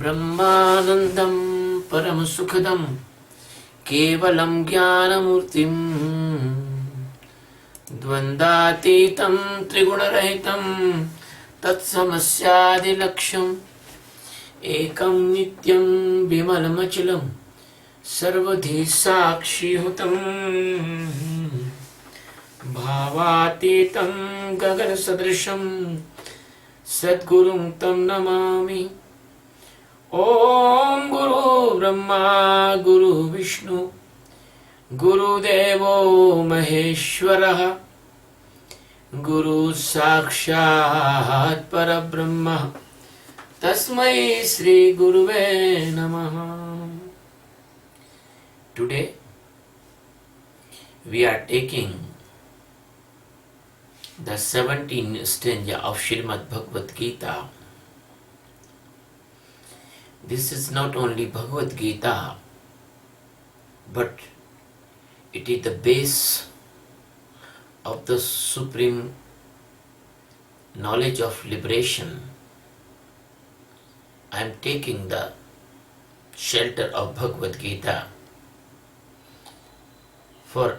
ब्रह्मानन्दं परमसुखदं केवलं ज्ञानमूर्तिं द्वन्द्वातीतं त्रिगुणरहितं तत्समस्यादिलक्ष्यम् एकं नित्यं विमलमचलं सर्वधी साक्षिहुतं भावातीतं गगनसदृशं सद्गुरुं तं नमामि। ॐ गुरु ब्रह्मा गुरु विष्णु गुरुदेवो महेश्वरः गुरु साक्षात् परब्रह्म तस्मै श्री गुरुवे नमः। Today we are taking the 17th stanza of Srimad Bhagavad Geeta. This is not only Bhagavad Gita, but it is the base of the supreme knowledge of liberation. I am taking the shelter of Bhagavad Gita for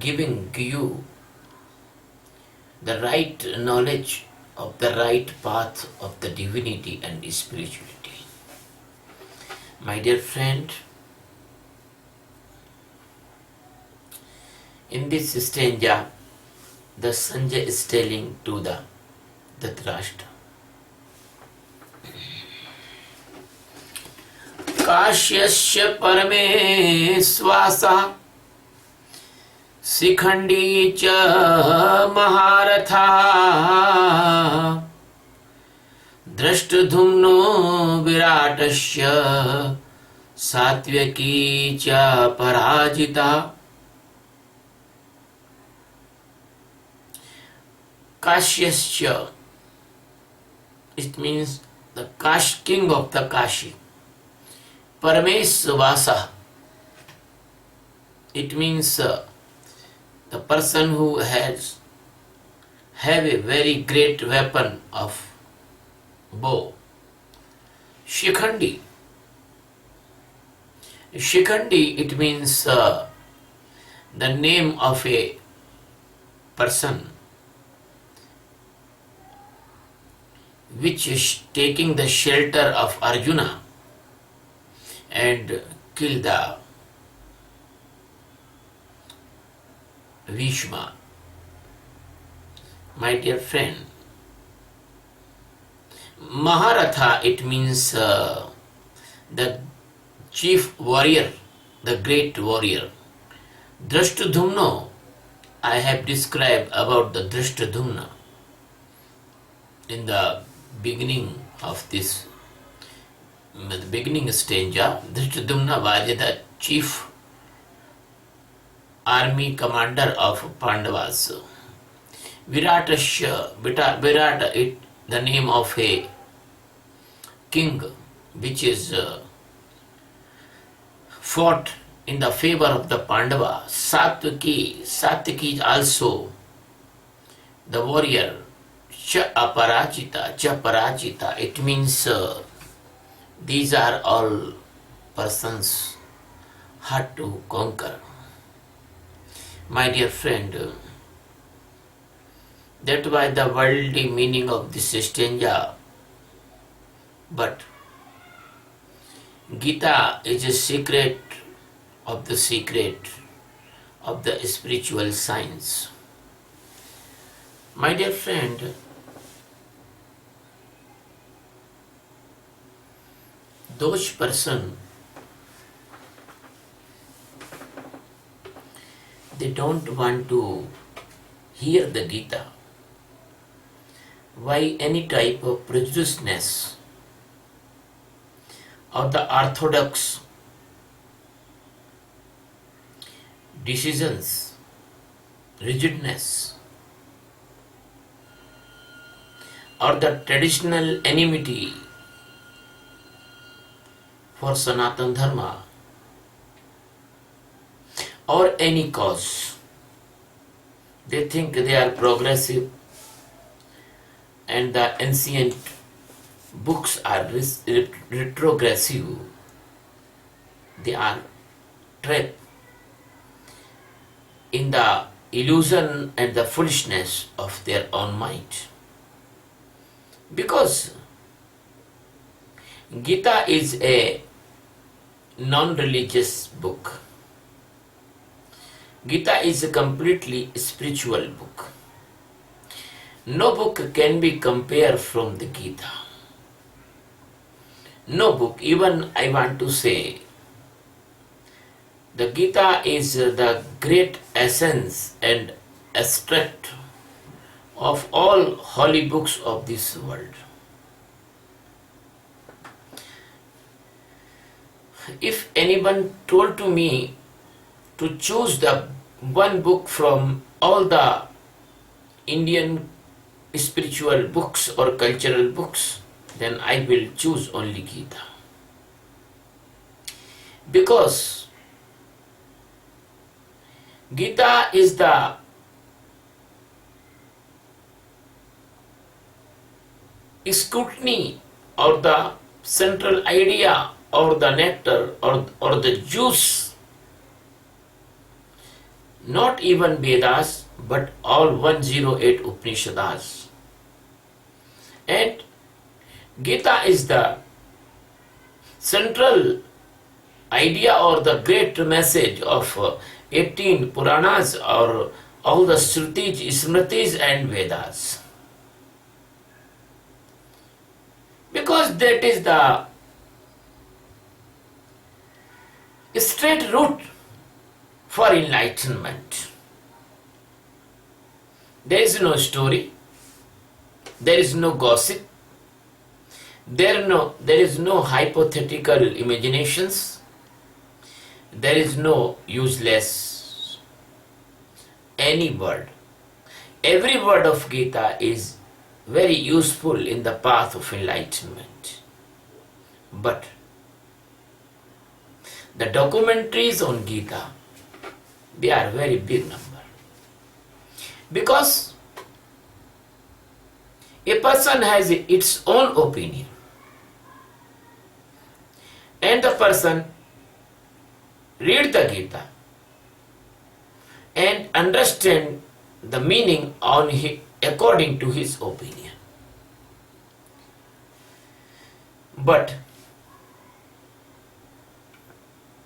giving you the right knowledge of the right path of the divinity and spirituality. My dear friend, in this stanza, the Sanjay is telling to the Dhritarashtra, काश्यस्य परमेश्वासः Shikhandi च महारथः दृष्टधुम्नो विराटस्य सात्विकी च पराजिता। काश्यस्य, it means the king of the Kashi. Paramesvasa, it means the person who have a very great weapon of bow. Shikhandi, it means the name of a person which is taking the shelter of Arjuna and kill the Bhishma. My dear friend, Maharatha, it means the chief warrior, the great warrior. Drashtadhumno, I have described about the Drashtadhumna in the beginning of this. The beginning stanza. Dhritarashtra was the chief army commander of Pandavas. Viratasya, Virata, it the name of a king which is fought in the favor of the Pandava. Satyaki is also the warrior. Cha Parajita, it means these are all persons hard to conquer. My dear friend, that was the worldly meaning of this stanza. But Gita is a secret of the spiritual science. My dear friend, those person, they don't want to hear the Gita. Why any type of prejudiceness or the orthodox decisions, rigidness, or the traditional enmity for Sanatana Dharma, or any cause. They think they are progressive and the ancient books are retrogressive. They are trapped in the illusion and the foolishness of their own mind. Because Gita is a non-religious book. Gita is a completely spiritual book. No book can be compared from the Gita. No book, even I want to say, the Gita is the great essence and extract of all holy books of this world. If anyone told to me to choose the one book from all the Indian spiritual books or cultural books, then I will choose only Gita. Because Gita is the scrutiny or the central idea or the nectar or the juice, not even Vedas, but all 108 Upanishads. And Gita is the central idea or the great message of 18 Puranas or all the Shrutis, Smritis and Vedas. Because that is the straight route for enlightenment. There is no story, there is no gossip, there is no hypothetical imaginations, there is no useless any word. Every word of Gita is very useful in the path of enlightenment. But the documentaries on Gita, they are very big number. Because a person has its own opinion. And the person read the Gita and understand the meaning according to his opinion. But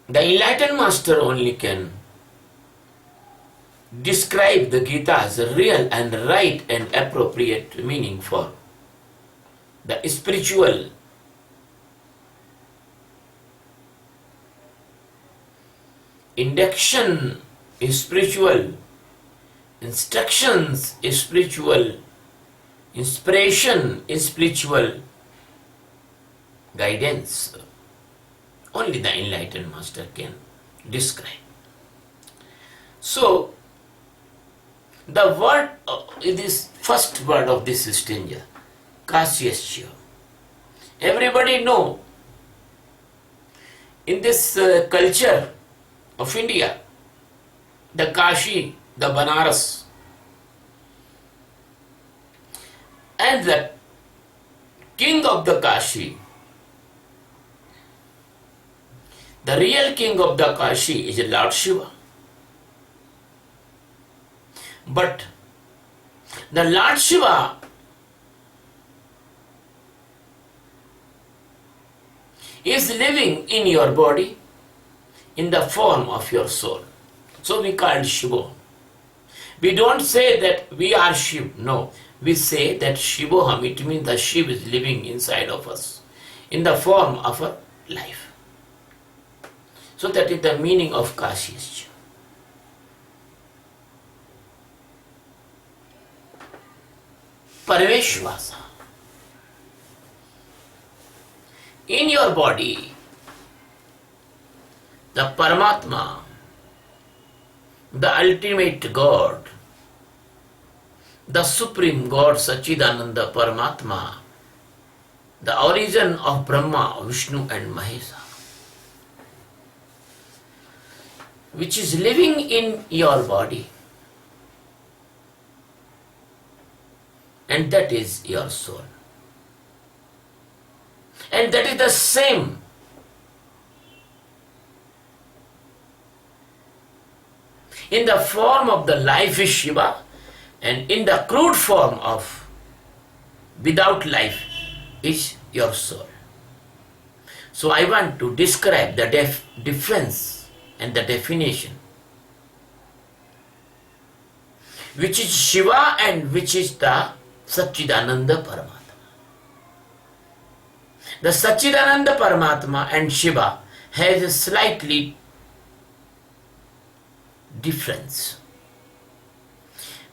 the enlightened master only can describe the Gita's real and right and appropriate meaning for the spiritual induction, spiritual instructions, spiritual inspiration, spiritual guidance. Only the enlightened master can describe. So, the word, this first word of this stanza, Kasyasya. Everybody know in this culture of India, the Kashi, the Banaras, and the king of the Kashi, the real king of the Kashi is Lord Shiva. But the Lord Shiva is living in your body in the form of your soul. So we call it Shiva. We don't say that we are Shiv. No. We say that Shivoham, it means the Shiv is living inside of us in the form of a life. So that is the meaning of Kasyasya. Parveshvasa. In your body, the Paramatma, the ultimate God, the Supreme God Sachidananda Paramatma, the origin of Brahma, Vishnu and Mahesa. which is living in your body, and that is your soul. And that is the same in the form of the life is Shiva, and in the crude form of without life is your soul. So I want to describe the difference and the definition, which is Shiva and which is the Satchidananda Paramatma. The Satchidananda Paramatma and Shiva has a slightly difference.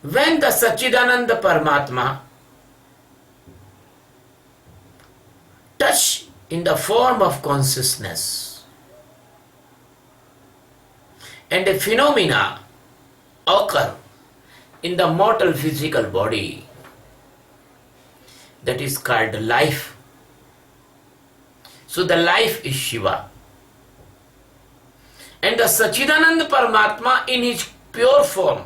When the Satchidananda Paramatma touch in the form of consciousness and a phenomena occur in the mortal physical body, that is called life. So the life is Shiva. And the Satchidananda Paramatma in his pure form,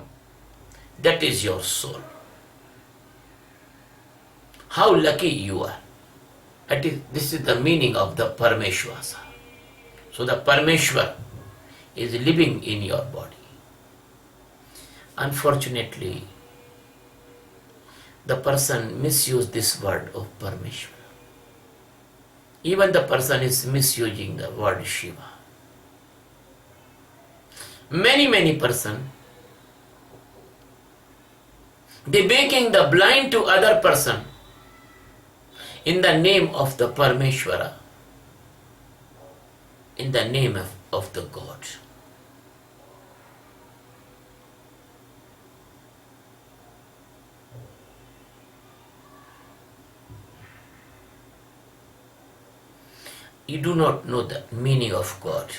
that is your soul. How lucky you are. This is the meaning of the Parameshwasa. So the Parameshwar is living in your body. Unfortunately, the person misused this word of Parameshwar. Even the person is misusing the word Shiva. Many person, they making the blind to other person in the name of the Parameshwara, in the name of the God. You do not know the meaning of God.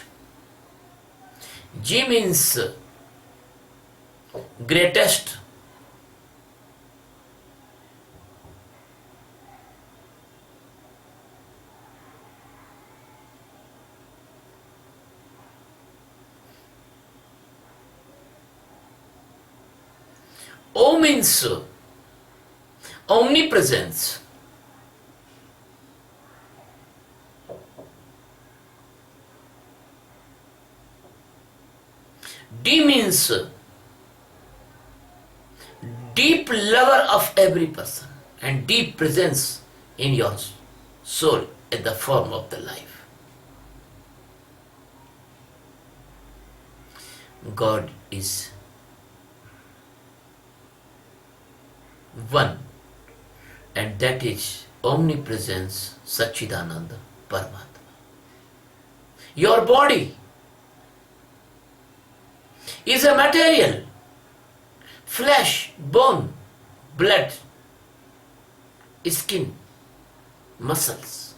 G means greatest. O means omnipresence. D means deep lover of every person and deep presence in your soul in the form of the life. God is one, and that is omnipresence Satchidananda Paramatma. Your body is a material, flesh, bone, blood, skin, muscles,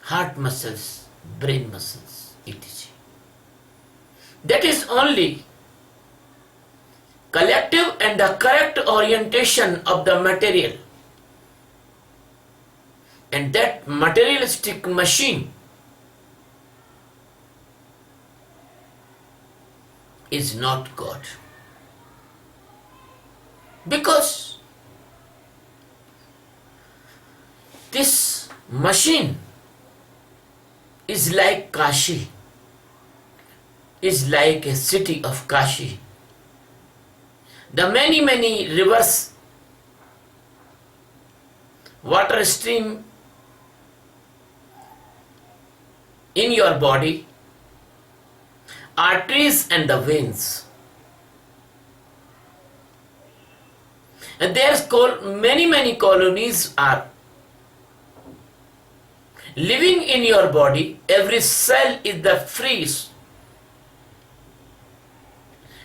heart muscles, brain muscles, etc. That is only collective and the correct orientation of the material. And that materialistic machine is not God. Because this machine is like Kashi, is like a city of Kashi. The many rivers, water stream in your body, arteries and the veins. And there's many colonies are living in your body. Every cell is the free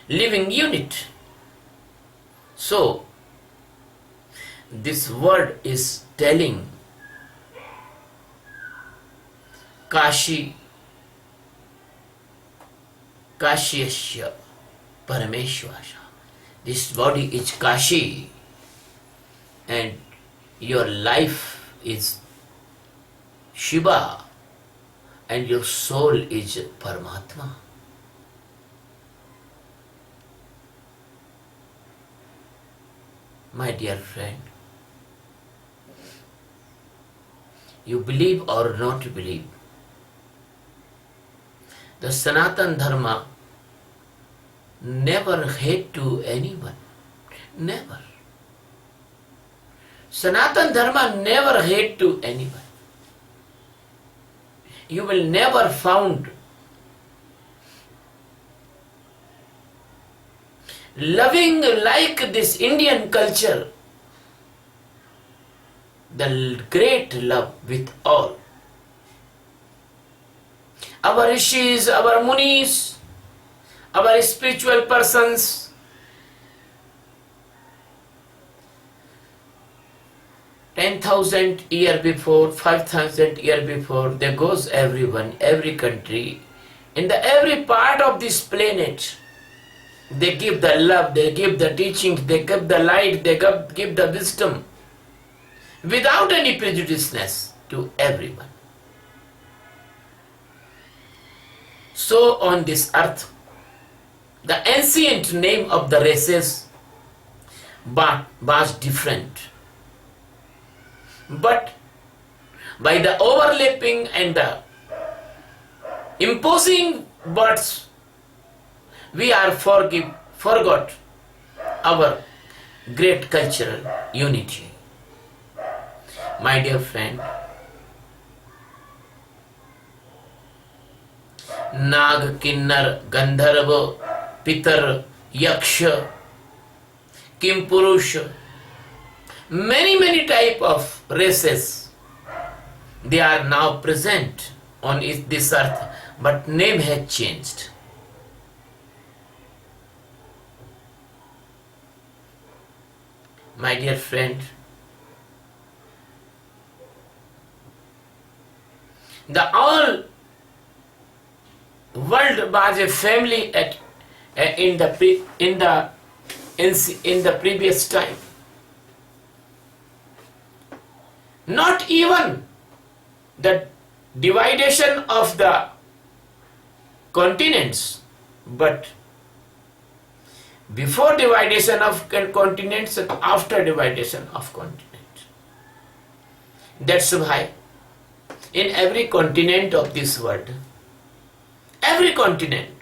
living unit. So, this word is telling Kashi, Kashyasya Parameshwasha. This body is Kashi, and your life is Shiva, and your soul is Paramatma. My dear friend, you believe or not believe, the Sanatan Dharma never hate to anyone. Never. Sanatan Dharma never hate to anyone. You will never found loving like this Indian culture, the great love with all. Our rishis, our munis, our spiritual persons, 10,000 year before, 5,000 year before, there goes everyone, every country, in the every part of this planet. They give the love, they give the teaching, they give the light, they give the wisdom without any prejudiceness to everyone. So on this earth, the ancient name of the races was different. But by the overlapping and the imposing words, we are forgot our great cultural unity. My dear friend, Nag, Kinnar, Gandharva, Pitar, Yaksha, Kimpurush, many type of races, they are now present on this earth, but name has changed. My dear friend, the all world was a family in the previous time. Not even the dividation of the continents, but before dividation of continents and after dividation of continents. That's why in every continent of this world, every continent,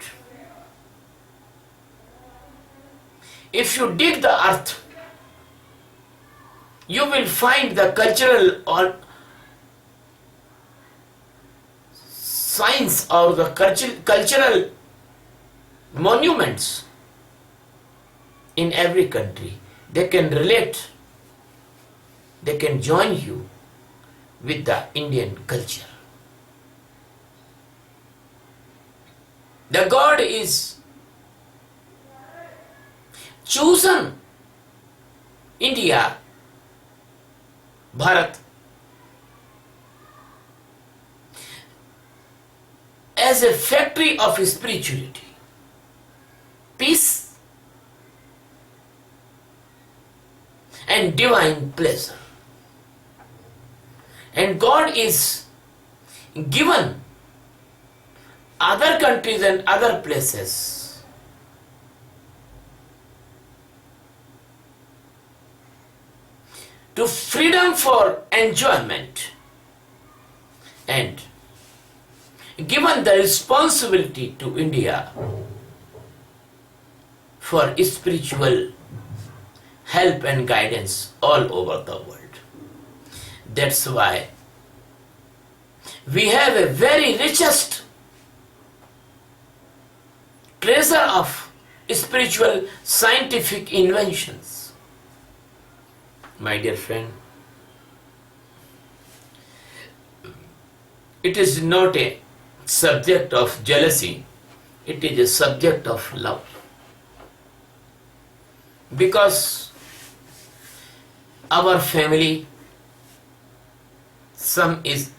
if you dig the earth, you will find the cultural or signs or the cultural monuments in every country. They can relate, they can join you with the Indian culture. The God is chosen India, Bharat, as a factory of spirituality, peace and divine pleasure. And God is given other countries and other places to freedom for enjoyment, and given the responsibility to India for spiritual help and guidance all over the world. That's why we have a very richest treasure of spiritual scientific inventions. My dear friend, it is not a subject of jealousy, it is a subject of love. Because our family, some is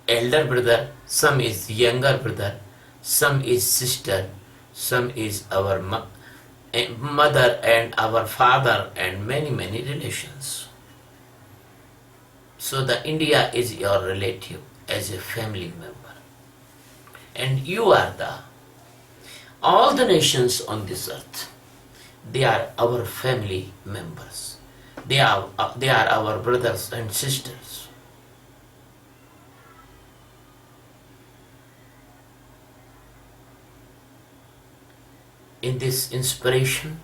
elder brother, some is younger brother, some is sister, some is our mother and our father, and many relations. So the India is your relative as a family member. and you are all the nations on this earth. They are our family members. They are our brothers and sisters. In this inspiration,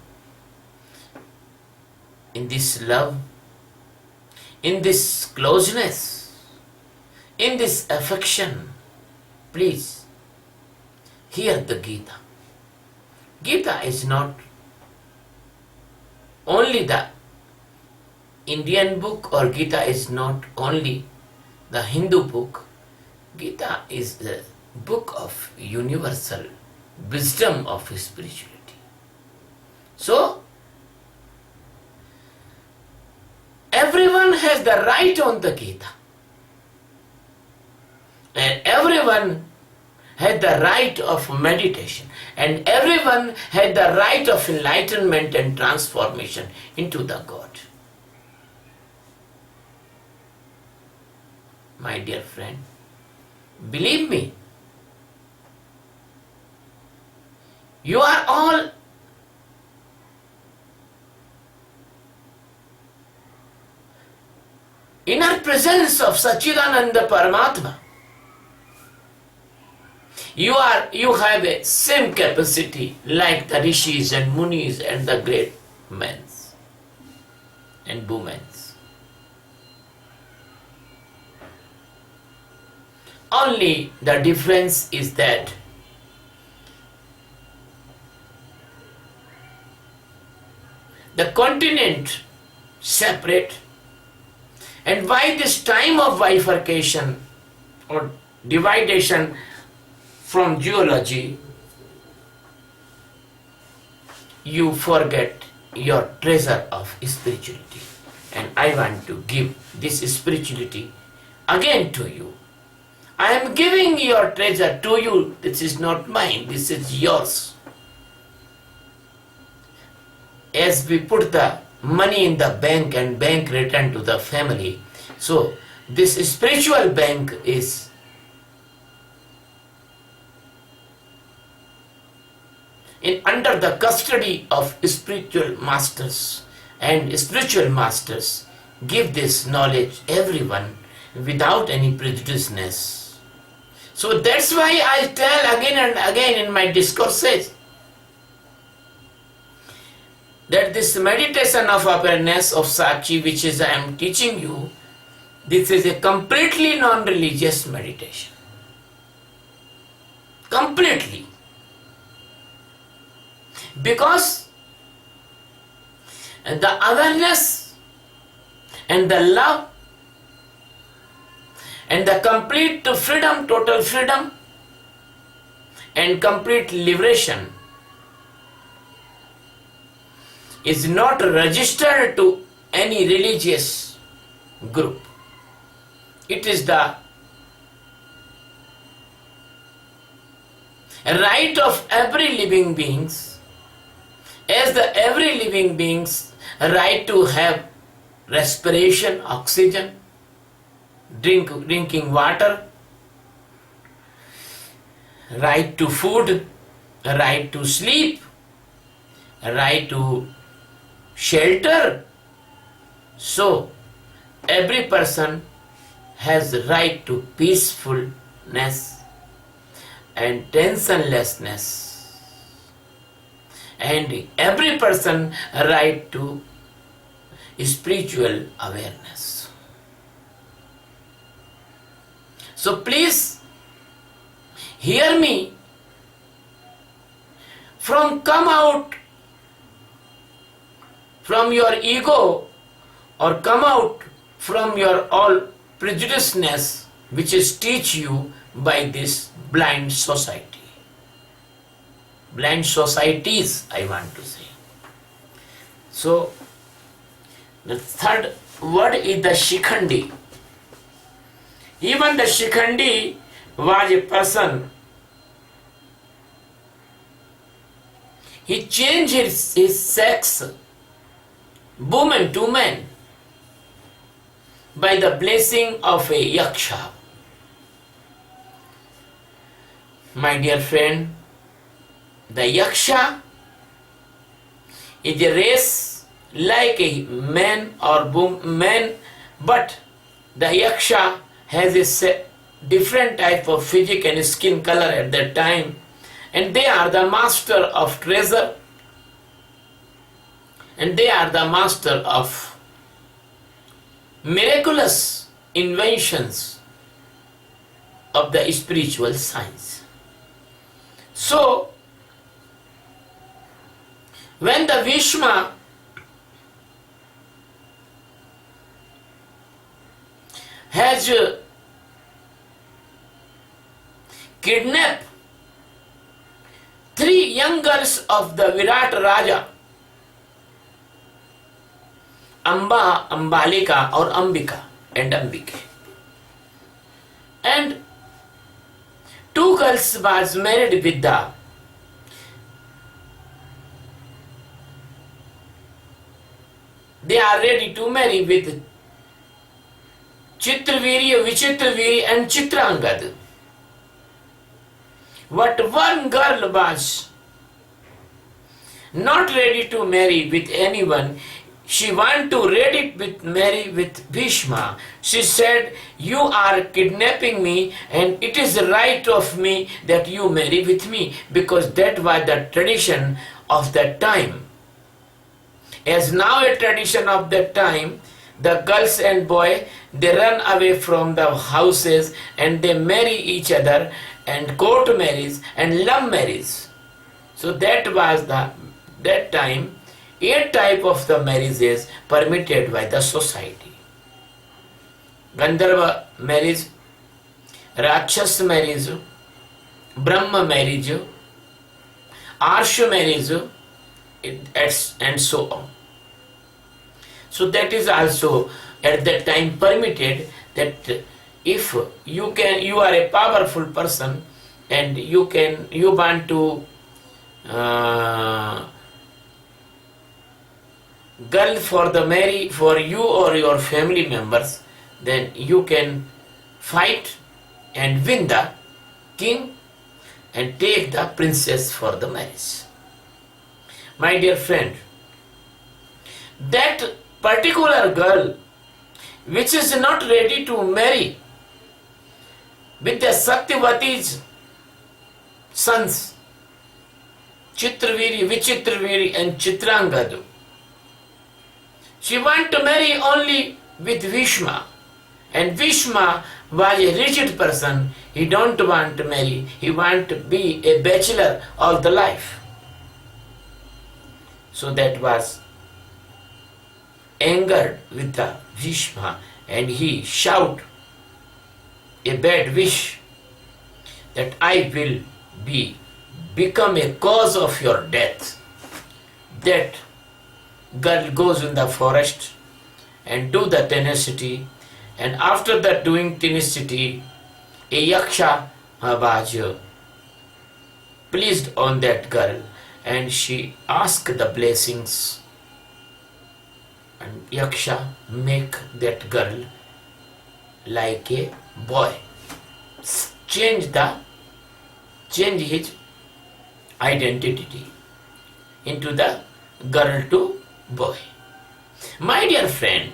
in this love, in this closeness, in this affection, please hear the Gita. Gita is not only the Indian book, or Gita is not only the Hindu book. Gita is the book of universal wisdom of spirituality. So, everyone has the right on the Gita. And everyone had the right of meditation. And everyone had the right of enlightenment and transformation into the God. My dear friend, believe me, you are all inner presence of Sachidananda Paramatma. You have a same capacity like the rishis and munis and the great men and women. Only the difference is that the continent separate, and by this time of bifurcation or dividation from geology, you forget your treasure of spirituality. And I want to give this spirituality again to you. I am giving your treasure to you. This is not mine, this is yours. As we put the money in the bank and bank return to the family, so this spiritual bank is under the custody of spiritual masters, and spiritual masters give this knowledge everyone without any prejudiceness. So that's why I tell again and again in my discourses that this meditation of awareness of Sakshi, which is I am teaching you, this is a completely non-religious meditation. Completely. Because the awareness and the love and the complete freedom, total freedom and complete liberation is not registered to any religious group. It is the right of every living beings, as the every living beings right to have respiration, oxygen, drinking water, right to food, right to sleep, right to shelter. So every person has the right to peacefulness and tensionlessness, and every person right to spiritual awareness. So please hear me. Come out from your ego, or come out from your all prejudiceness which is teach you by this blind society. Blind societies, I want to say. So the third word is the Shikhandi. Even the Shikhandi was a person. He changed his sex, woman to man, by the blessing of a yaksha. My dear friend, the yaksha is a race like a man or man, but the yaksha has a different type of physique and skin color at that time, and they are the master of treasure, and they are the master of miraculous inventions of the spiritual science. So, when the Bhishma has kidnapped three young girls of the Virat Raja, Amba, Ambalika or Ambika and Ambike, and two girls was married with they are ready to marry with Chitravirya, Vichitravirya and Chitrangad. But one girl was not ready to marry with anyone. She wanted to marry with Bhishma. She said, "You are kidnapping me, and it is right of me that you marry with me," because that was the tradition of that time. As now a tradition of that time, the girls and boy, they run away from the houses and they marry each other and court marriage and love marriage. So that was that time, 8 type of the marriages permitted by the society. Gandharva marriage, Rakshas marriage, Brahma marriage, Arsha marriage, and so on. So that is also at that time permitted, that if you are a powerful person and you want to girl for the marry for you or your family members, then you can fight and win the king and take the princess for the marriage. My dear friend, that particular girl which is not ready to marry with the Satyavati's sons, Chitraviri, Vichitraviri and Chitrangadu, she want to marry only with Bhishma, and Bhishma was a rigid person. He don't want to marry, he want to be a bachelor all the life. So that was angered with the Bhishma, and he shout a bad wish that I will become a cause of your death. That girl goes in the forest and do the tenacity, and after that doing tenacity, a yaksha was pleased on that girl, and she asked the blessings, and yaksha make that girl like a boy, change his identity into the girl to boy. My dear friend,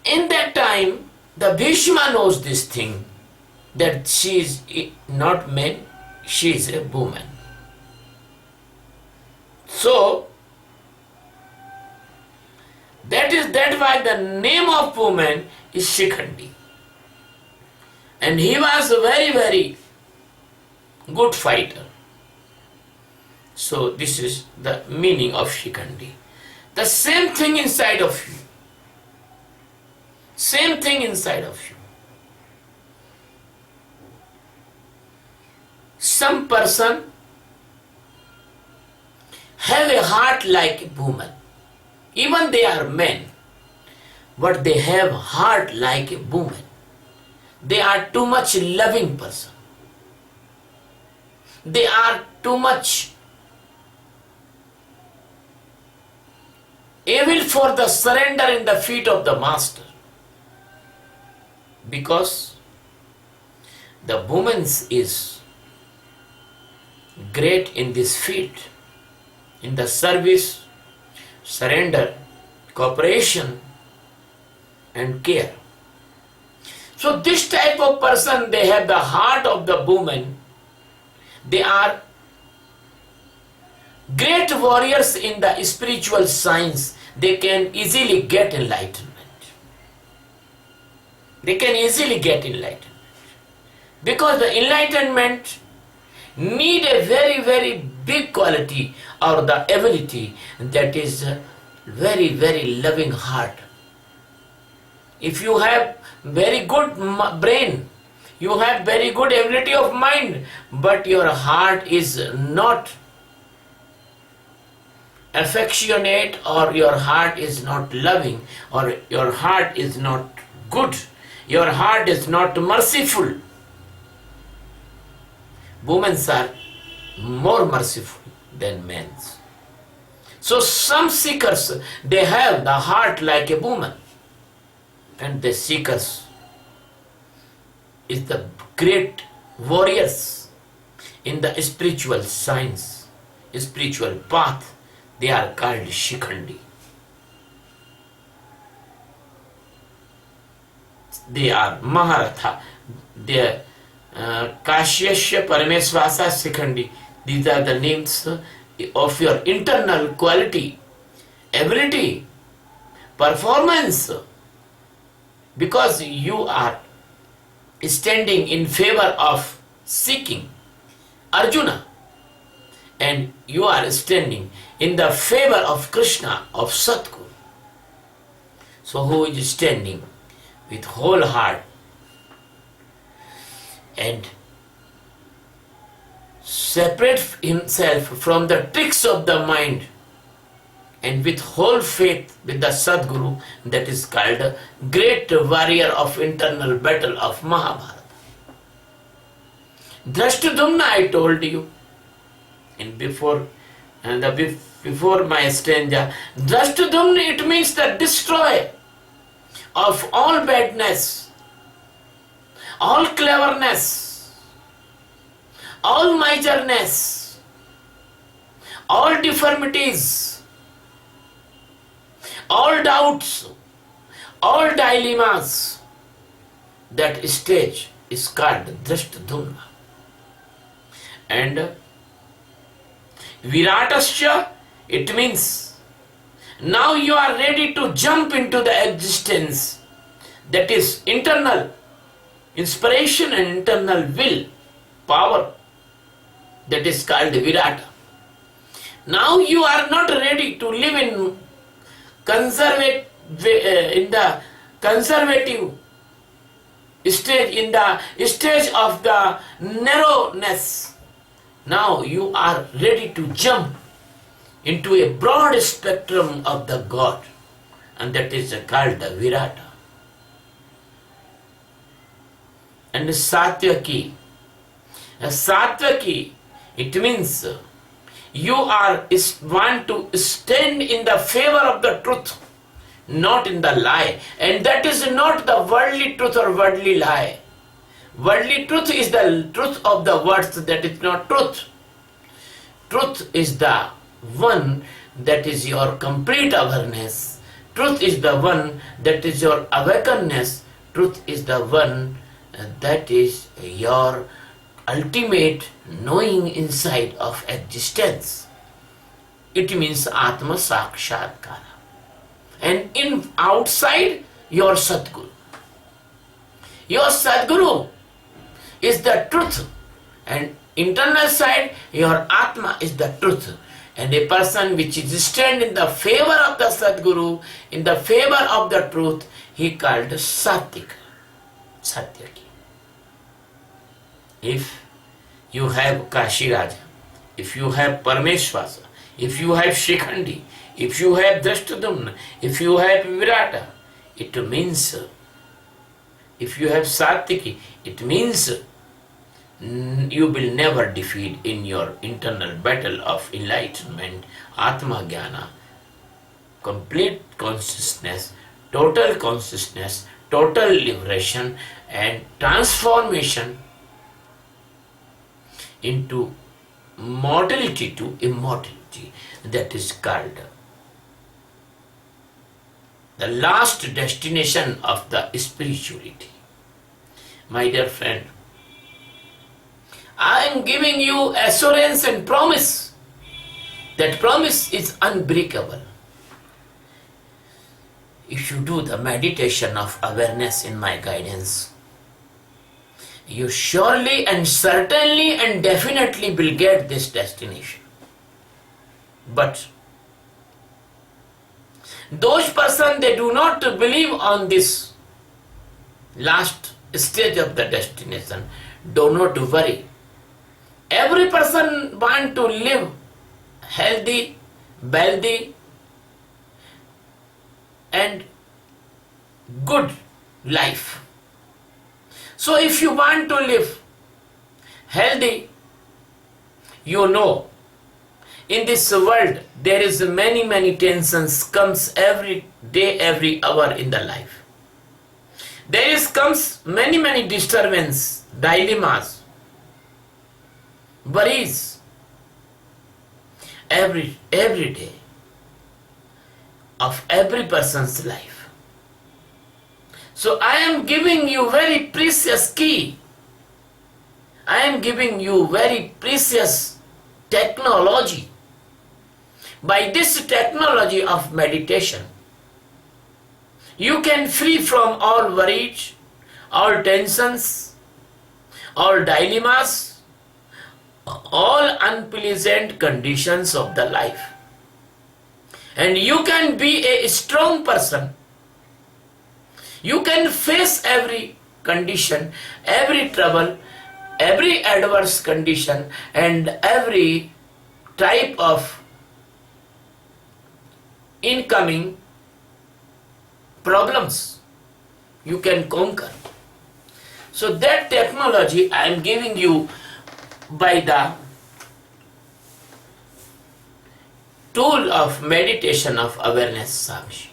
in that time the Bhishma knows this thing, that she is not man, she is a woman. So that why the name of woman is Shikhandi. And he was a very, very good fighter. So this is the meaning of Shikhandi. The same thing inside of you. Same thing inside of you. Some person have a heart like a woman. Even they are men, but they have heart like a woman. They are too much loving person. They are too much able for the surrender in the feet of the master. Because The woman is great in this field, in the service, surrender, cooperation and care. So this type of person, they have the heart of the woman. They are great warriors in the spiritual science. They can easily get enlightenment. They can easily get enlightenment. Because the enlightenment need a very, very big quality or the ability, that is a very, very loving heart. If you have very good brain, you have very good ability of mind, but your heart is not affectionate, or your heart is not loving, or your heart is not good, your heart is not merciful. Women are more merciful than men. So some seekers, they have the heart like a woman, and the seekers is the great warriors in the spiritual science, spiritual path. They are called Shikhandi. They are Maharatha. They are Kashyasya Parameswasa Shikhandi. These are the names of your internal quality, ability, performance. Because you are standing in favor of seeking Arjuna, and you are standing in the favor of Krishna, of Satguru. So who is standing with whole heart and separate himself from the tricks of the mind, and with whole faith with the Sadguru, that is called a great warrior of internal battle of Mahabharata. Drashtadumna, I told you, and before my stanza, Drashtadumna, it means the destroyer of all badness, all cleverness, all miserliness, all deformities, all doubts, all dilemmas. That stage is called Drashtadumna. And Viratasya, it means now you are ready to jump into the existence, that is internal inspiration and internal will, power, that is called Virata. Now you are not ready to live in the conservative stage, in the stage of the narrowness. Now you are ready to jump into a broad spectrum of the God, and that is called the Virata. And Satyaki, it means you want to stand in the favor of the truth, not in the lie. And that is not the worldly truth or worldly lie. Worldly truth is the truth of the words, that is not truth. Truth is the one that is your complete awareness. Truth is the one that is your awakeness. Truth is the one that is your ultimate knowing inside of existence. It means Atma Sakshatkara. And in outside, your Sadguru. Your Sadguru is the truth, and internal side, your Atma is the truth. And a person which is stand in the favor of the Sadguru, in the favor of the truth, he called Satyaki. Satyaki. If you have Kashi Raja, if you have Parameshwasa, if you have Shikhandi, if you have Drashtadumna, if you have Virata, it means, if you have Satyaki, it means you will never defeat in your internal battle of enlightenment, Atma Jnana, complete consciousness, total liberation and transformation into mortality to immortality. That is called the last destination of the spirituality. My dear friend, I am giving you assurance and promise. That promise is unbreakable. If you do the meditation of awareness in my guidance, you surely and certainly and definitely will get this destination. But those persons, they do not believe on this last stage of the destination. Do not worry. Every person wants to live healthy, wealthy, and good life. So if you want to live healthy, you know, in this world there is many tensions comes every day, every hour in the life. There comes many disturbance, dilemmas, worries every day of every person's life. So I am giving you very precious key. I am giving you very precious technology. By this technology of meditation, you can free from all worries, all tensions, all dilemmas, all unpleasant conditions of the life. And you can be a strong person. You can face every condition, every trouble, every adverse condition, and every type of incoming problems you can conquer. So that technology I am giving you by the tool of meditation of awareness, Sakshi.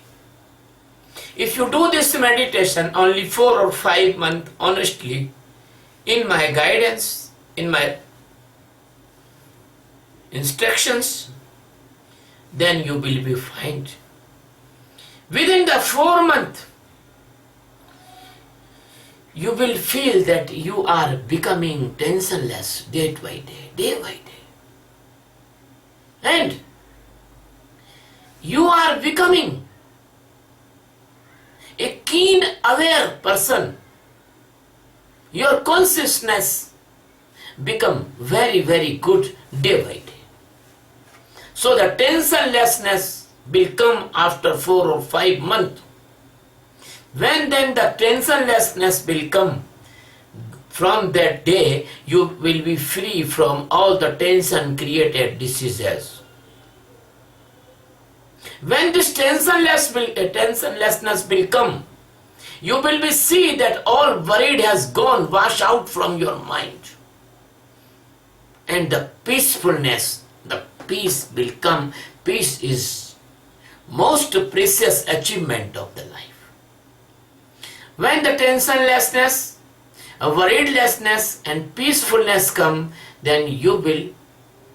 If you do this meditation only 4 or 5 months honestly, in my guidance, in my instructions, then you will be fine. Within the 4 months, you will feel that you are becoming tensionless day by day. And you are becoming a keen aware person. Your consciousness become very good day by day. So the tensionlessness will come after 4 or 5 months. When then the tensionlessness will come, from that day you will be free from all the tension created diseases. When this tensionlessness will come, you will be see that all worried has gone, washed out from your mind. And the peacefulness, the peace will come. Peace is most precious achievement of the life. When the tensionlessness, worriedlessness and peacefulness come, then you will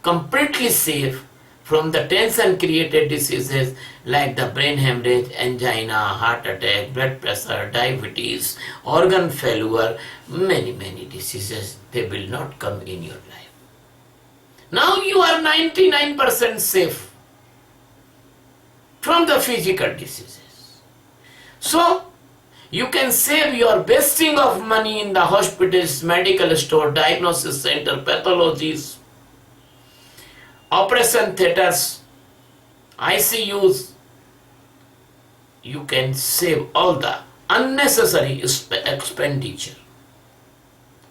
completely safe from the tension created diseases like the brain hemorrhage, angina, heart attack, blood pressure, diabetes, organ failure, many diseases, they will not come in your life. Now you are 99% safe from the physical diseases. So you can save your wasting of money in the hospitals, medical store, diagnosis center, pathologies, operation theaters, ICUs. You can save all the unnecessary expenditure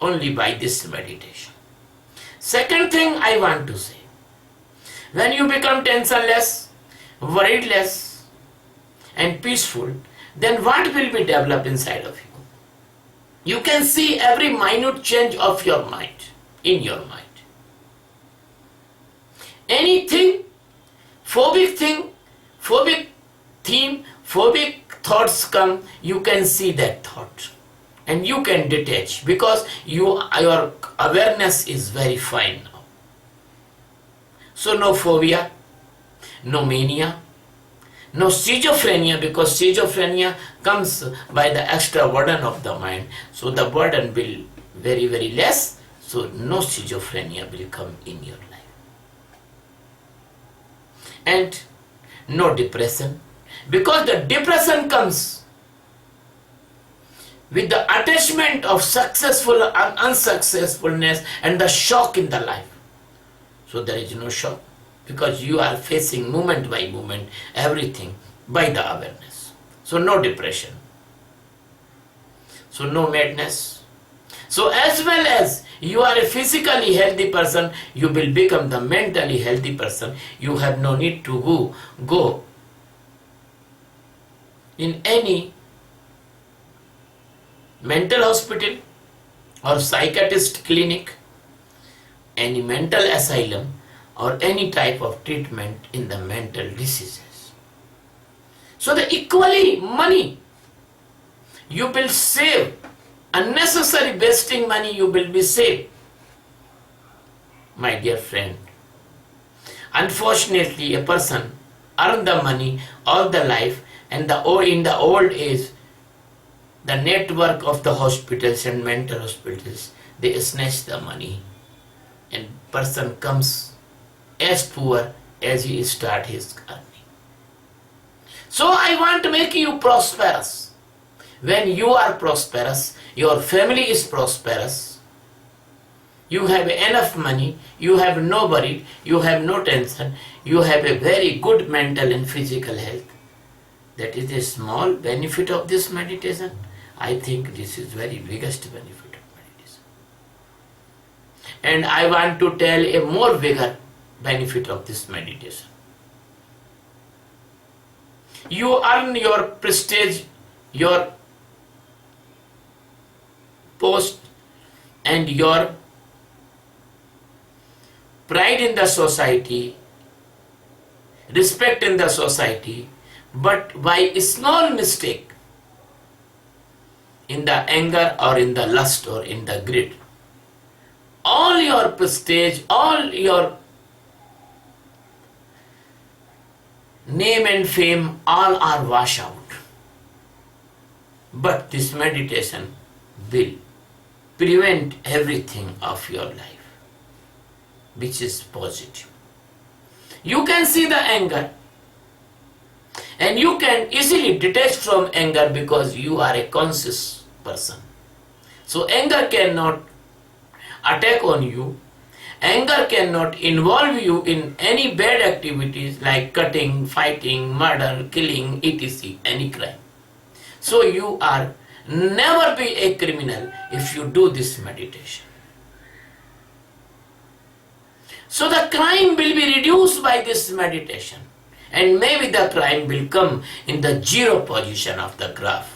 only by this meditation. Second thing I want to say, when you become tensionless, worriedless and peaceful, then what will be developed inside of you? You can see every minute change of your mind, in your mind. Anything, phobic thing, phobic theme, phobic thoughts come, you can see that thought and you can detach because your awareness is very fine now. So no phobia, no mania, no schizophrenia, because schizophrenia comes by the extra burden of the mind. So the burden will very, very less. So no schizophrenia will come in your life. And no depression, because the depression comes with the attachment of successful and unsuccessfulness and the shock in the life. So there is no shock because you are facing moment by moment everything by the awareness. So no depression. So no madness. So as well as you are a physically healthy person, you will become the mentally healthy person. You have no need to go in any mental hospital or psychiatrist clinic, any mental asylum, or any type of treatment in the mental diseases. So the equally money you will save, unnecessary wasting money you will be saved. My dear friend, unfortunately a person earn the money all the life, and in the old age the network of the hospitals and mental hospitals, they snatch the money and person comes as poor as he start his earning. So I want to make you prosperous. When you are prosperous, your family is prosperous, you have enough money, you have no worry, you have no tension, you have a very good mental and physical health. That is a small benefit of this meditation. I think this is very biggest benefit of meditation. And I want to tell a more bigger benefit of this meditation. You earn your prestige, your post, and your pride in the society, respect in the society, but by a small mistake, in the anger or in the lust or in the greed, all your prestige, all your name and fame, all are washed out. But this meditation will prevent everything of your life, which is positive. You can see the anger and you can easily detach from anger because you are a conscious person. So anger cannot attack on you. Anger cannot involve you in any bad activities like cutting, fighting, murder, killing, etc., any crime. So you are never be a criminal if you do this meditation. So the crime will be reduced by this meditation, and maybe the crime will come in the zero position of the graph.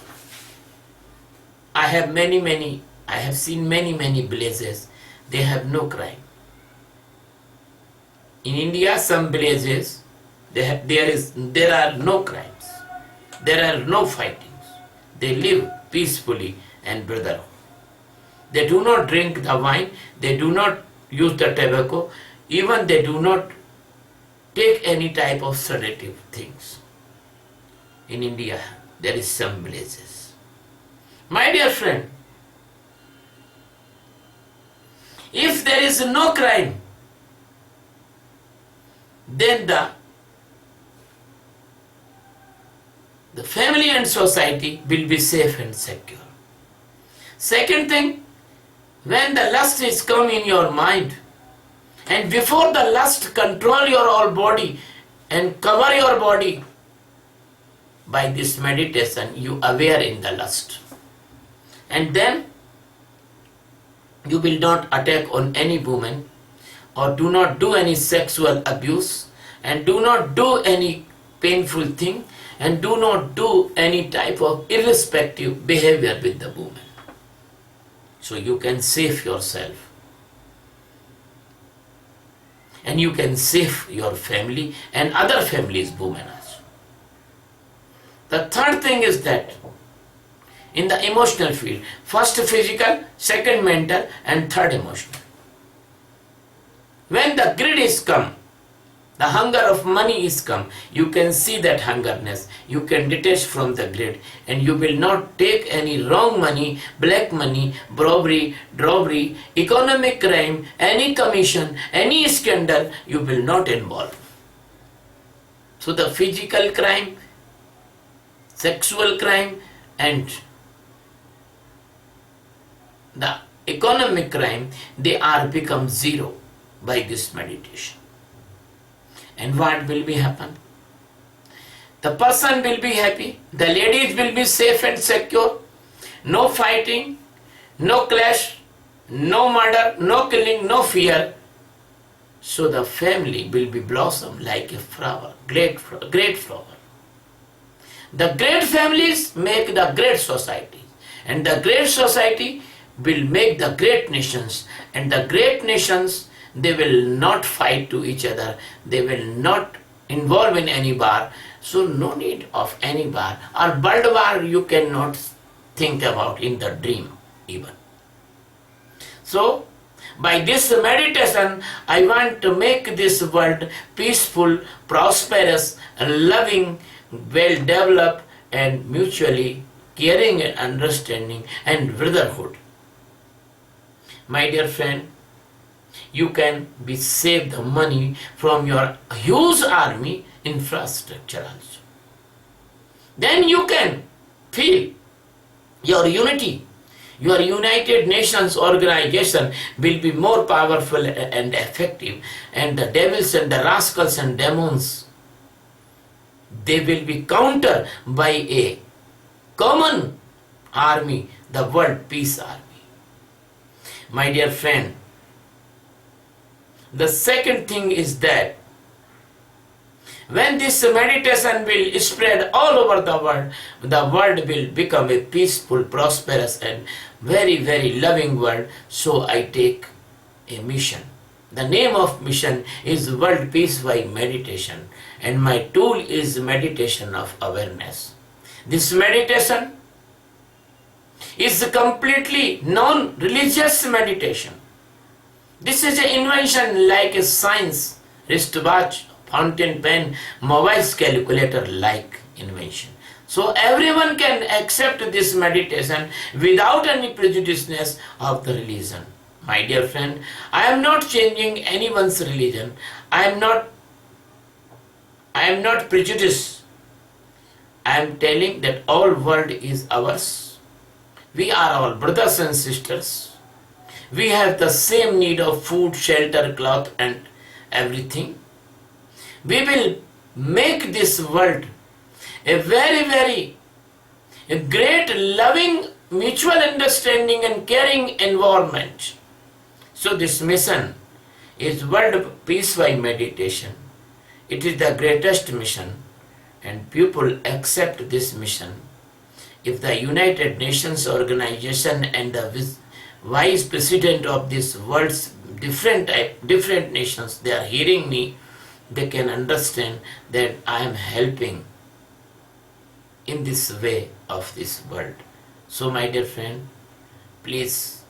I have seen many villages, they have no crime. In India, some villages, there are no crimes, there are no fightings. They live peacefully and brotherhood. They do not drink the wine, they do not use the tobacco, even they do not take any type of sedative things. In India, there is some villages. My dear friend, if there is no crime, then the family and society will be safe and secure. Second thing, when the lust is come in your mind, and before the lust control your whole body and cover your body, by this meditation you aware in the lust. And then you will not attack on any woman, or do not do any sexual abuse, and do not do any painful thing, and do not do any type of irrespective behavior with the woman. So you can save yourself, and you can save your family and other families' women also. The third thing is that in the emotional field. First physical, second mental, and third emotional. When the greed is come, the hunger of money is come, you can see that hungerness. You can detach from the greed, and you will not take any wrong money, black money, robbery, economic crime, any commission, any scandal, you will not involve. So the physical crime, sexual crime, and the economic crime, they are become zero by this meditation. And what will be happen? The person will be happy, the ladies will be safe and secure, no fighting, no clash, no murder, no killing, no fear. So the family will be blossom like a flower, great flower. The great families make the great society, and the great society will make the great nations, and the great nations, they will not fight to each other, they will not involve in any war. So no need of any war, or world war you cannot think about in the dream even. So by this meditation, I want to make this world peaceful, prosperous, loving, well developed, and mutually caring and understanding and brotherhood. My dear friend, you can be save the money from your huge army infrastructure also. Then you can feel your unity. Your United Nations organization will be more powerful and effective, and the devils and the rascals and demons, they will be countered by a common army, the world peace army. My dear friend, the second thing is that when this meditation will spread all over the world will become a peaceful, prosperous, and very, very loving world. So I take a mission. The name of mission is World Peace by Meditation, and my tool is meditation of awareness. This meditation is a completely non-religious meditation. This is an invention like a science, wristwatch, fountain pen, mobile calculator like invention. So everyone can accept this meditation without any prejudiceness of the religion. My dear friend, I am not changing anyone's religion. I am not prejudiced. I am telling that all world is ours. We are all brothers and sisters. We have the same need of food, shelter, cloth, and everything. We will make this world a very, very great, loving, mutual understanding and caring environment. So this mission is World Peace by Meditation. It is the greatest mission, and people accept this mission. If the United Nations organization and the vice president of this world's different nations, they are hearing me, they can understand that I am helping in this way of this world. So my dear friend, please,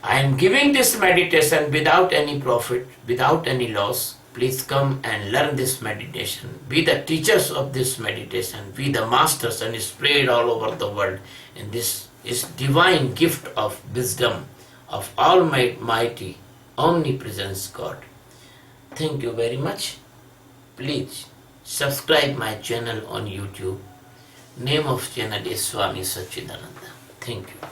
I am giving this meditation without any profit, without any loss. Please come and learn this meditation. Be the teachers of this meditation. Be the masters and spread all over the world. And this is divine gift of wisdom of Almighty, omnipresence God. Thank you very much. Please subscribe my channel on YouTube. Name of channel is Swami Sachidananda. Thank you.